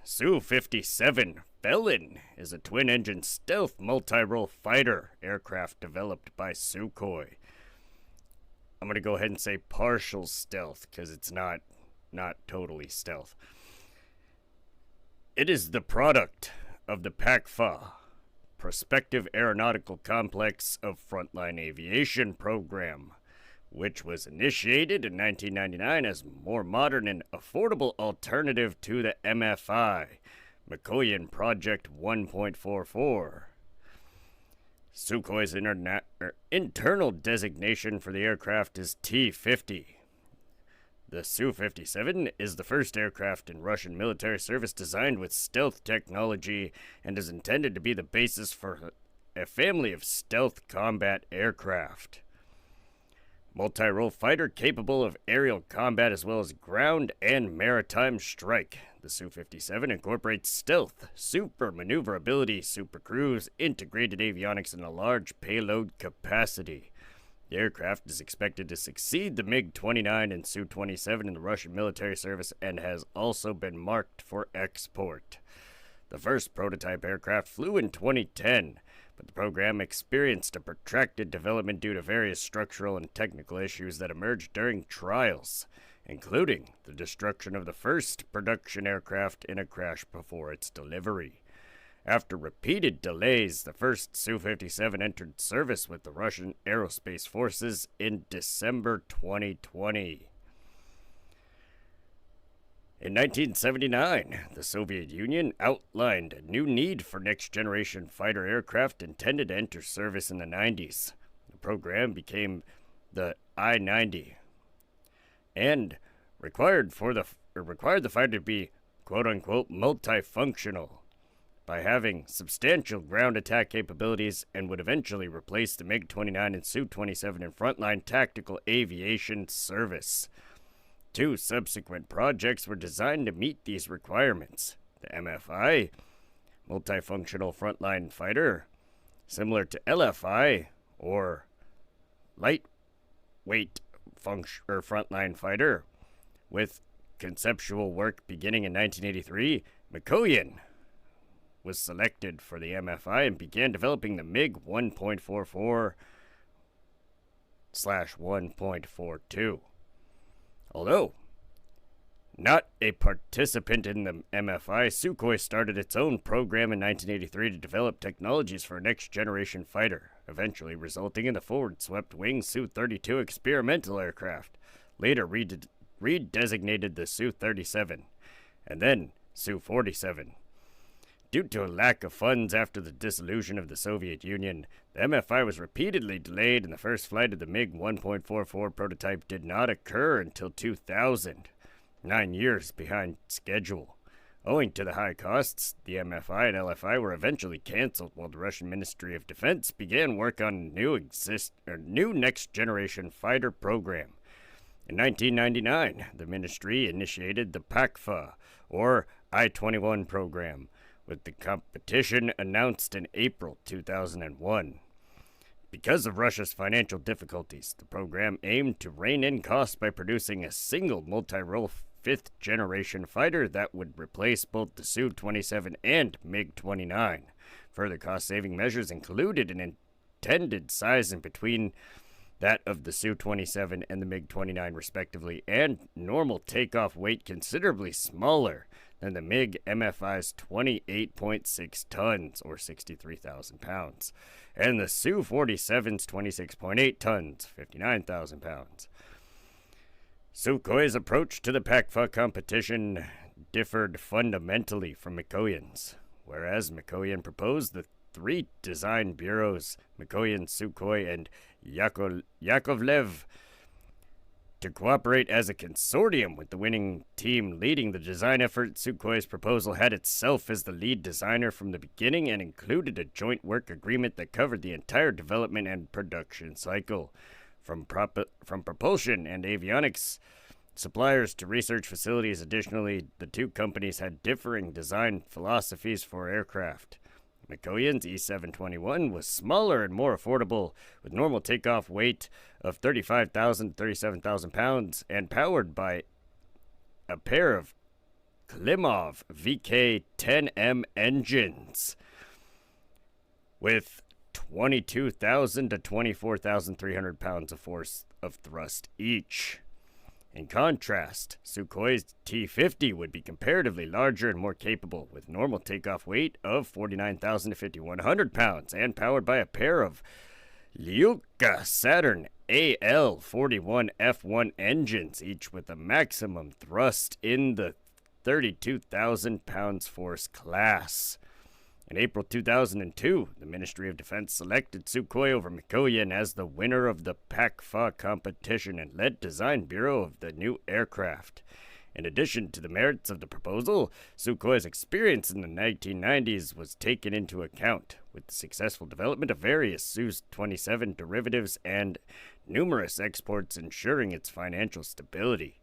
Su-57 Felon is a twin-engine stealth multi-role fighter aircraft developed by Sukhoi. I'm going to go ahead and say partial stealth because it's not totally stealth. It is the product of the PACFA, Prospective Aeronautical Complex of Frontline Aviation Program, which was initiated in 1999 as a more modern and affordable alternative to the MFI, Mikoyan Project 1.44. Sukhoi's internal designation for the aircraft is T-50. The Su-57 is the first aircraft in Russian military service designed with stealth technology and is intended to be the basis for a family of stealth combat aircraft. Multi-role fighter capable of aerial combat as well as ground and maritime strike. The Su-57 incorporates stealth, super maneuverability, super cruise, integrated avionics, and a large payload capacity. The aircraft is expected to succeed the MiG-29 and Su-27 in the Russian military service and has also been marked for export. The first prototype aircraft flew in 2010, but the program experienced a protracted development due to various structural and technical issues that emerged during trials, including the destruction of the first production aircraft in a crash before its delivery. After repeated delays, the first Su-57 entered service with the Russian Aerospace Forces in December 2020. In 1979, the Soviet Union outlined a new need for next-generation fighter aircraft intended to enter service in the 90s. The program became the I-90 and required the fighter to be quote-unquote multifunctional by having substantial ground attack capabilities and would eventually replace the MiG-29 and Su-27 in frontline tactical aviation service. Two subsequent projects were designed to meet these requirements. The MFI, Multifunctional Frontline Fighter, similar to LFI, or Lightweight Frontline Fighter. With conceptual work beginning in 1983, Mikoyan was selected for the MFI and began developing the MiG 1.44/1.42. Although not a participant in the MFI, Sukhoi started its own program in 1983 to develop technologies for a next-generation fighter, eventually resulting in the forward-swept-wing Su-32 experimental aircraft, later redesignated the Su-37, and then Su-47. Due to a lack of funds after the dissolution of the Soviet Union, the MFI was repeatedly delayed and the first flight of the MiG 1.44 prototype did not occur until 2000, 9 years behind schedule. Owing to the high costs, the MFI and LFI were eventually canceled while the Russian Ministry of Defense began work on a new next-generation fighter program. In 1999, the ministry initiated the PACFA, or I-21 program, with the competition announced in April 2001. Because of Russia's financial difficulties, the program aimed to rein in costs by producing a single multi-role fifth-generation fighter that would replace both the Su-27 and MiG-29. Further cost-saving measures included an intended size in between that of the Su-27 and the MiG-29 respectively, and normal takeoff weight considerably smaller than the MiG MFI's 28.6 tons, or 63,000 pounds, and the Su-47's 26.8 tons, 59,000 pounds. Sukhoi's approach to the PACFA competition differed fundamentally from Mikoyan's, whereas Mikoyan proposed the three design bureaus, Mikoyan, Sukhoi, and Yakovlev, to cooperate as a consortium with the winning team leading the design effort. Sukhoi's proposal had itself as the lead designer from the beginning and included a joint work agreement that covered the entire development and production cycle, from propulsion and avionics suppliers to research facilities. Additionally, the two companies had differing design philosophies for aircraft. Mikoyan's E-721 was smaller and more affordable, with normal takeoff weight of 35,000 to 37,000 pounds and powered by a pair of Klimov VK-10M engines with 22,000 to 24,300 pounds of force of thrust each. In contrast, Sukhoi's T-50 would be comparatively larger and more capable, with normal takeoff weight of 49,000 to 5,100 pounds, and powered by a pair of Lyulka Saturn AL-41F1 engines, each with a maximum thrust in the 32,000 pounds force class. In April 2002, the Ministry of Defense selected Sukhoi over Mikoyan as the winner of the PACFA competition and led design bureau of the new aircraft. In addition to the merits of the proposal, Sukhoi's experience in the 1990s was taken into account, with the successful development of various Su-27 derivatives and numerous exports ensuring its financial stability.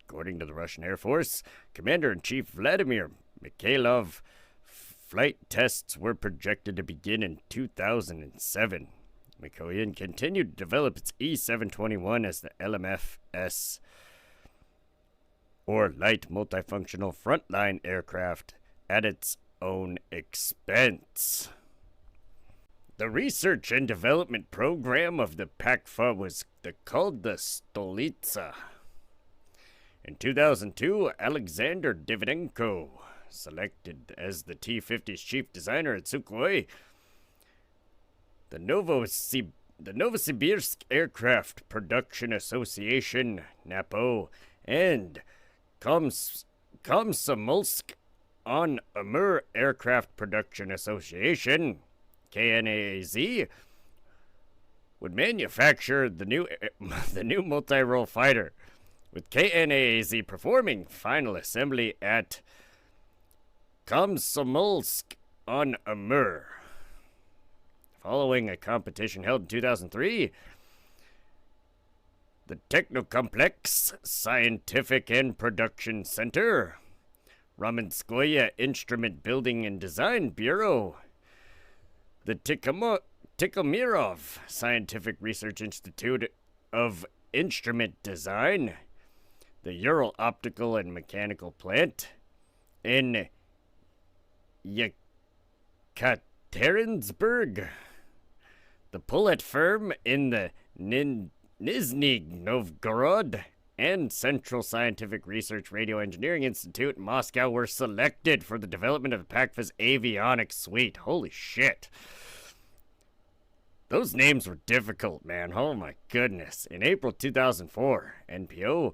According to the Russian Air Force, Commander-in-Chief Vladimir Mikhailov, flight tests were projected to begin in 2007. Mikoyan continued to develop its E-721 as the LMFS, or Light Multifunctional Frontline Aircraft, at its own expense. The research and development program of the PACFA was called the Stolitsa. In 2002, Alexander Davydenko, selected as the T-50's chief designer at Sukhoi, the Novosibirsk Aircraft Production Association, NAPO, and Komsomolsk on Amur Aircraft Production Association, KNAAZ, would manufacture the new multi-role fighter, with KNAAZ performing final assembly at Komsomolsk on Amur. Following a competition held in 2003, the Technocomplex Scientific and Production Center, Ramenskoye Instrument Building and Design Bureau, the Tikhomirov Scientific Research Institute of Instrument Design, the Ural Optical and Mechanical Plant in Yekaterinburg, the Pullet firm in the Nizhny Novgorod, and Central Scientific Research Radio Engineering Institute in Moscow were selected for the development of the PACFA's avionics suite. Holy shit. Those names were difficult, man. Oh my goodness. In April 2004, NPO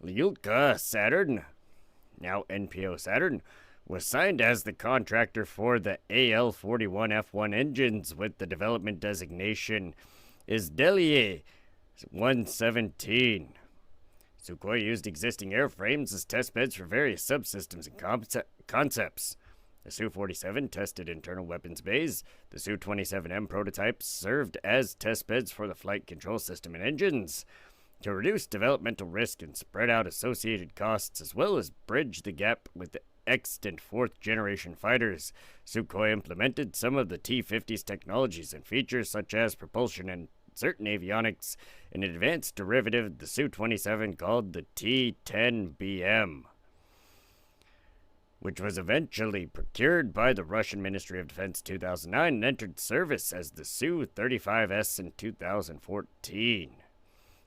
Lyulka Saturn, now NPO Saturn, was signed as the contractor for the AL-41F1 engines with the development designation Izdeliye 117. Sukhoi used existing airframes as testbeds for various subsystems and concepts. The Su-47 tested internal weapons bays. The Su-27M prototypes served as testbeds for the flight control system and engines. To reduce developmental risk and spread out associated costs, as well as bridge the gap with the extant fourth-generation fighters, Sukhoi implemented some of the T-50's technologies and features such as propulsion and certain avionics in an advanced derivative of the Su-27 called the T-10BM, which was eventually procured by the Russian Ministry of Defense in 2009 and entered service as the Su-35S in 2014.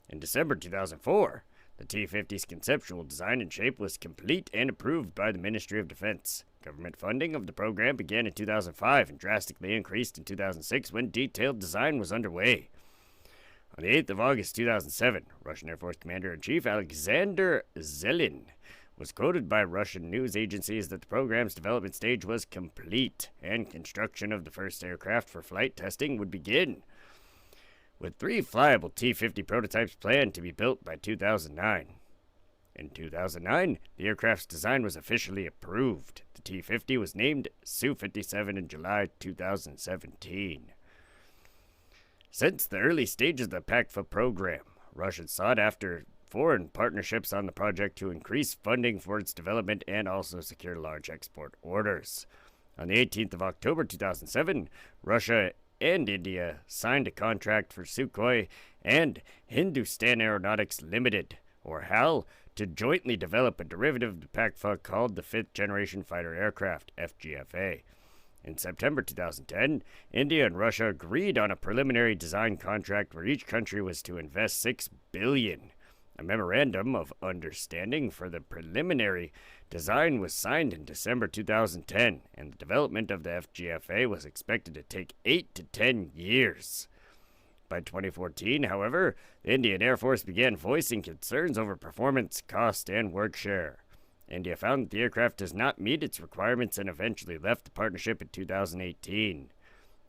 In December 2004, the T-50's conceptual design and shape was complete and approved by the Ministry of Defense. Government funding of the program began in 2005 and drastically increased in 2006 when detailed design was underway. On the 8th of August 2007, Russian Air Force Commander-in-Chief Alexander Zelin was quoted by Russian news agencies that the program's development stage was complete and construction of the first aircraft for flight testing would begin, with 3 flyable T-50 prototypes planned to be built by 2009. In 2009, the aircraft's design was officially approved. The T-50 was named Su-57 in July 2017. Since the early stages of the PACFA program, Russia sought after foreign partnerships on the project to increase funding for its development and also secure large export orders. On the 18th of October 2007, Russia and India signed a contract for Sukhoi and Hindustan Aeronautics Limited, or HAL, to jointly develop a derivative of the PACFA called the Fifth Generation Fighter Aircraft, FGFA. In September 2010, India and Russia agreed on a preliminary design contract where each country was to invest $6 billion. A memorandum of understanding for the preliminary design was signed in December 2010, and the development of the FGFA was expected to take 8 to 10 years. By 2014, however, the Indian Air Force began voicing concerns over performance, cost, and work share. India found that the aircraft does not meet its requirements and eventually left the partnership in 2018.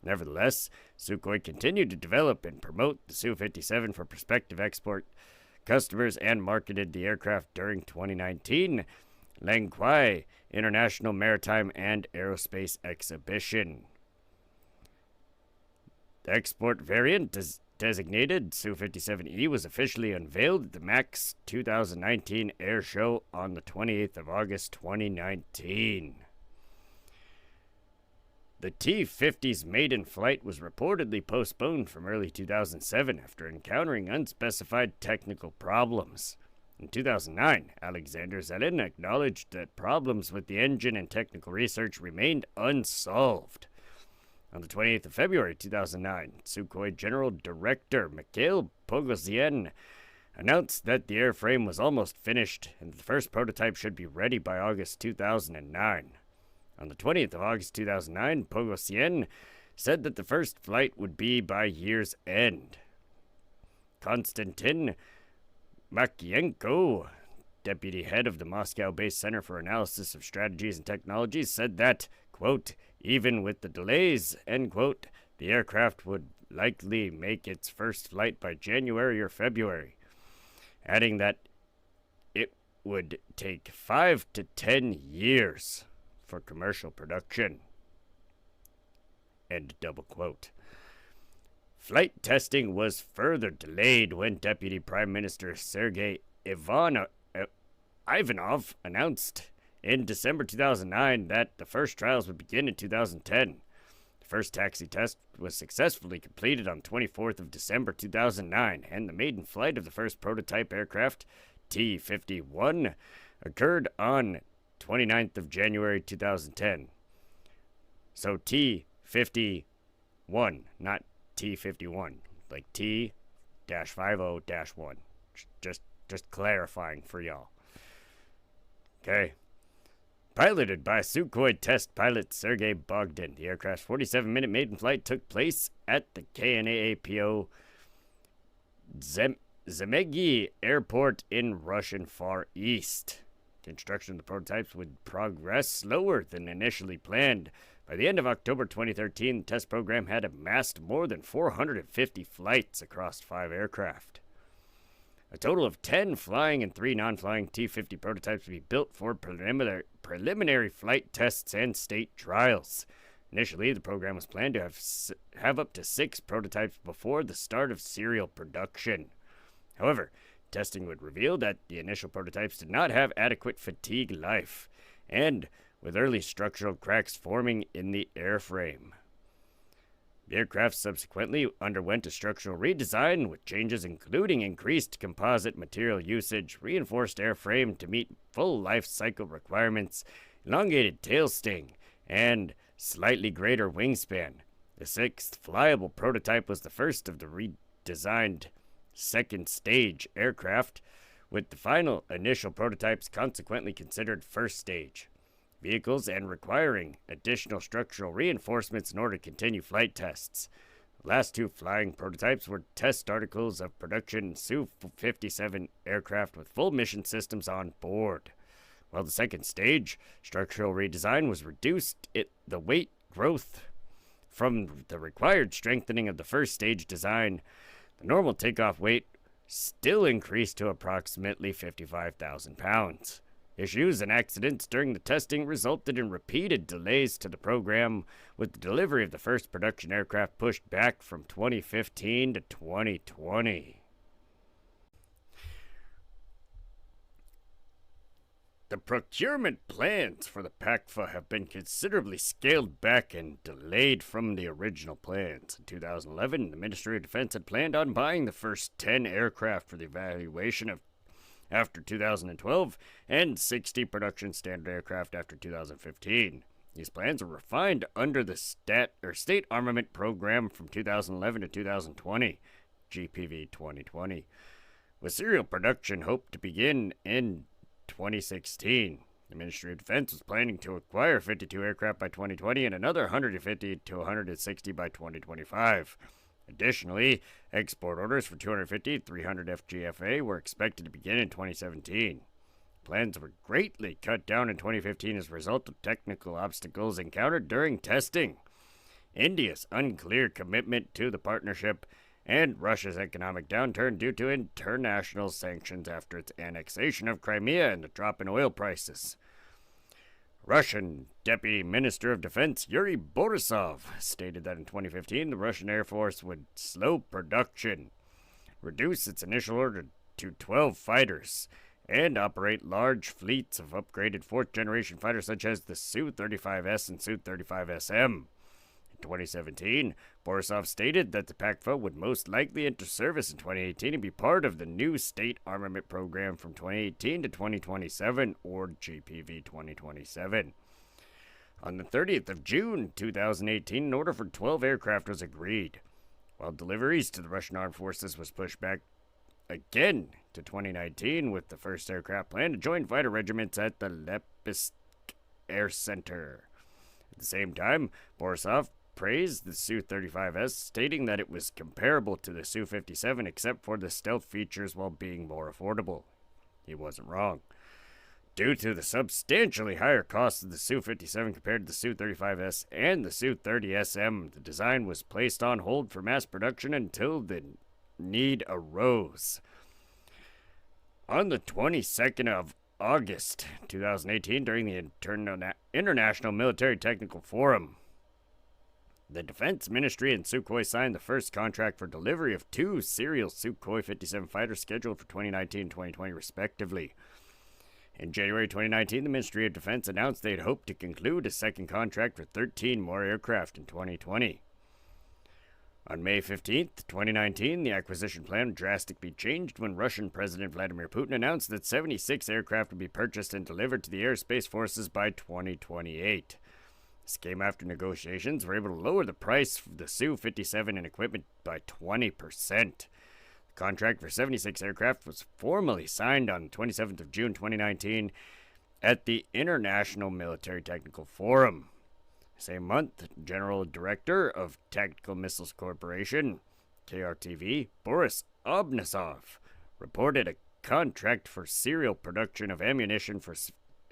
Nevertheless, Sukhoi continued to develop and promote the Su-57 for prospective export customers and marketed the aircraft during 2019 Langkawi International Maritime and Aerospace Exhibition. The export variant designated Su-57E was officially unveiled at the MAX 2019 Air Show on the 28th of August 2019. The T-50's maiden flight was reportedly postponed from early 2007 after encountering unspecified technical problems. In 2009, Alexander Zelin acknowledged that problems with the engine and technical research remained unsolved. On the 28th of February 2009, Sukhoi General Director Mikhail Pogosyan announced that the airframe was almost finished and the first prototype should be ready by August 2009. On the 20th of August 2009, Pogosyan said that the first flight would be by year's end. Konstantin Makienko, deputy head of the Moscow-based Center for Analysis of Strategies and Technologies, said that, quote, even with the delays, end quote, the aircraft would likely make its first flight by January or February, adding that it would take 5 to 10 years for commercial production. End double quote. Flight testing was further delayed when Deputy Prime Minister Sergei Ivanov announced in December 2009 that the first trials would begin in 2010. The first taxi test was successfully completed on 24th of December 2009, and the maiden flight of the first prototype aircraft, T-51, occurred on 29th of January 2010. So T-51, not T-51, like T-50-1. Just clarifying for y'all. Okay. Piloted by Sukhoi test pilot Sergei Bogdan, the aircraft's 47-minute maiden flight took place at the KNAAPO Zemegi Airport in Russian Far East. Construction of the prototypes would progress slower than initially planned. By the end of October 2013, the test program had amassed more than 450 flights across 5 aircraft. A total of 10 flying and 3 non-flying T-50 prototypes would be built for preliminary flight tests and state trials. Initially, the program was planned to have up to 6 prototypes before the start of serial production. However, testing would reveal that the initial prototypes did not have adequate fatigue life, and with early structural cracks forming in the airframe. The aircraft subsequently underwent a structural redesign with changes including increased composite material usage, reinforced airframe to meet full life cycle requirements, elongated tail sting, and slightly greater wingspan. The 6th flyable prototype was the first of the redesigned second stage aircraft, with the final initial prototypes consequently considered first stage vehicles and requiring additional structural reinforcements in order to continue flight tests. The last 2 flying prototypes were test articles of production Su-57 aircraft with full mission systems on board. While the second stage structural redesign was reduced, the weight growth from the required strengthening of the first stage design, the normal takeoff weight still increased to approximately 55,000 pounds. Issues and accidents during the testing resulted in repeated delays to the program, with the delivery of the first production aircraft pushed back from 2015 to 2020. The procurement plans for the PACFA have been considerably scaled back and delayed from the original plans. In 2011, the Ministry of Defense had planned on buying the first 10 aircraft for the evaluation of after 2012 and 60 production standard aircraft after 2015. These plans were refined under the State Armament Program from 2011 to 2020, GPV 2020, with serial production hoped to begin in 2016. The Ministry of Defense was planning to acquire 52 aircraft by 2020 and another 150 to 160 by 2025. Additionally, export orders for 250 300 FGFA were expected to begin in 2017. Plans were greatly cut down in 2015 as a result of technical obstacles encountered during testing. India's unclear commitment to the partnership and Russia's economic downturn due to international sanctions after its annexation of Crimea and the drop in oil prices. Russian Deputy Minister of Defense Yuri Borisov stated that in 2015 the Russian Air Force would slow production, reduce its initial order to 12 fighters, and operate large fleets of upgraded fourth-generation fighters such as the Su-35S and Su-35SM. In 2017, Borisov stated that the PACFA would most likely enter service in 2018 and be part of the new State Armament Program from 2018 to 2027, or GPV 2027. On the 30th of June 2018, an order for 12 aircraft was agreed, while deliveries to the Russian Armed Forces was pushed back again to 2019, with the first aircraft planned to join fighter regiments at the Lepsk Air Center. At the same time, Borisov praised the Su-35S, stating that it was comparable to the Su-57 except for the stealth features while being more affordable. He wasn't wrong. Due to the substantially higher cost of the Su-57 compared to the Su-35S and the Su-30SM, the design was placed on hold for mass production until the need arose. On the 22nd of August 2018, during the International Military Technical Forum, the Defense Ministry and Sukhoi signed the first contract for delivery of 2 serial Sukhoi 57 fighters scheduled for 2019 and 2020 respectively. In January 2019, the Ministry of Defense announced they had hoped to conclude a second contract for 13 more aircraft in 2020. On May 15, 2019, the acquisition plan drastically changed when Russian President Vladimir Putin announced that 76 aircraft would be purchased and delivered to the Air Space Forces by 2028. This came after negotiations were able to lower the price for the Su-57 and equipment by 20%. The contract for 76 aircraft was formally signed on the 27th of June 2019 at the International Military Technical Forum. Same month, General Director of Tactical Missiles Corporation, KRTV, Boris Obnesov, reported a contract for serial production of ammunition for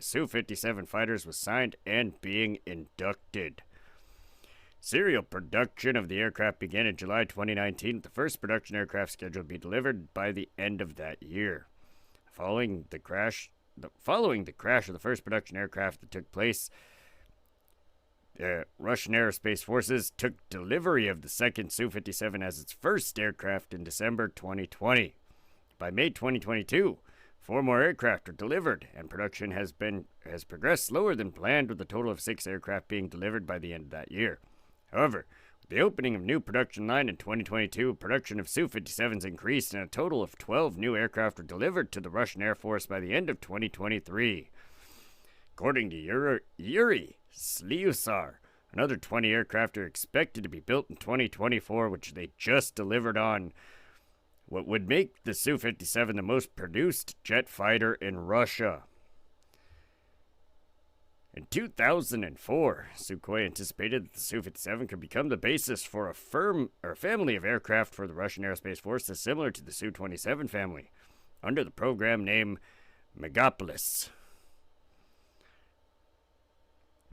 Su-57 fighters was signed and being inducted. Serial production of the aircraft began in July 2019, with the first production aircraft scheduled to be delivered by the end of that year. Following the crash of the first production aircraft that took place, the Russian Aerospace Forces took delivery of the second Su-57 as its first aircraft in December 2020. By May 2022, 4 more aircraft were delivered, and production has progressed slower than planned, with a total of 6 aircraft being delivered by the end of that year. However, with the opening of new production line in 2022, production of Su-57s increased, and a total of 12 new aircraft were delivered to the Russian Air Force by the end of 2023. According to Yuri Sliusar, another 20 aircraft are expected to be built in 2024, which they just delivered on, what would make the Su-57 the most produced jet fighter in Russia. In 2004, Sukhoi anticipated that the Su-57 could become the basis for a family of aircraft for the Russian Aerospace Forces similar to the Su-27 family, under the program name Megapolis.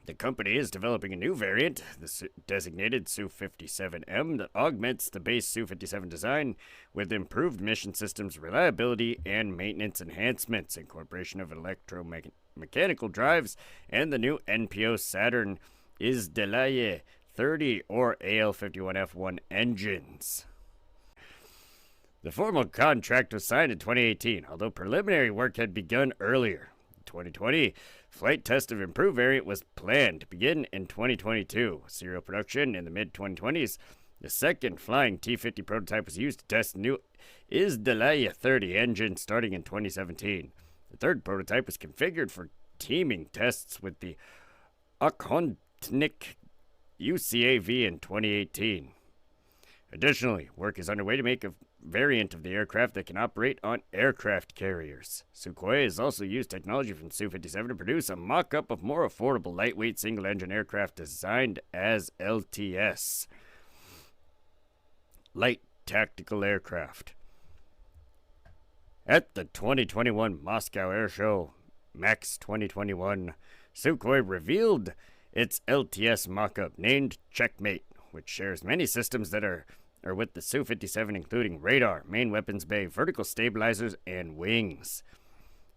The company is developing a new variant, the designated Su-57M, that augments the base Su-57 design with improved mission systems reliability and maintenance enhancements, incorporation of electromechanical drives, and the new NPO Saturn Izdelaye 30 or AL-51F1 engines. The formal contract was signed in 2018, although preliminary work had begun earlier. In 2020, flight test of improved variant was planned to begin in 2022. Serial production in the mid-2020s. The second flying T-50 prototype was used to test new Izdalaya-30 engine starting in 2017. The third prototype was configured for teaming tests with the Okhotnik UCAV in 2018. Additionally, work is underway to make a variant of the aircraft that can operate on aircraft carriers. Sukhoi has also used technology from Su-57 to produce a mock-up of more affordable, lightweight, single-engine aircraft designed as LTS. Light Tactical Aircraft. At the 2021 Moscow Air Show, MAX 2021, Sukhoi revealed its LTS mock-up named Checkmate, which shares many systems that are with the Su-57, including radar, main weapons bay, vertical stabilizers, and wings.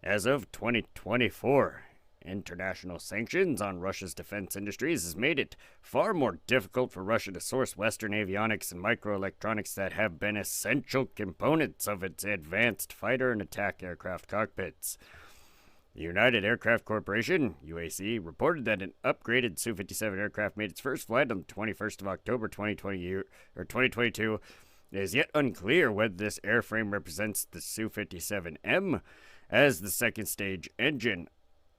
As of 2024, international sanctions on Russia's defense industries has made it far more difficult for Russia to source Western avionics and microelectronics that have been essential components of its advanced fighter and attack aircraft cockpits. The United Aircraft Corporation, UAC, reported that an upgraded Su-57 aircraft made its first flight on the 21st of October 2022. It is yet unclear whether this airframe represents the Su-57M as the second stage engine,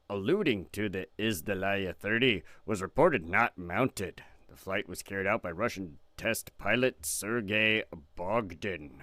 alluding to the Izdalaya-30, was reported not mounted. The flight was carried out by Russian test pilot Sergei Bogdan.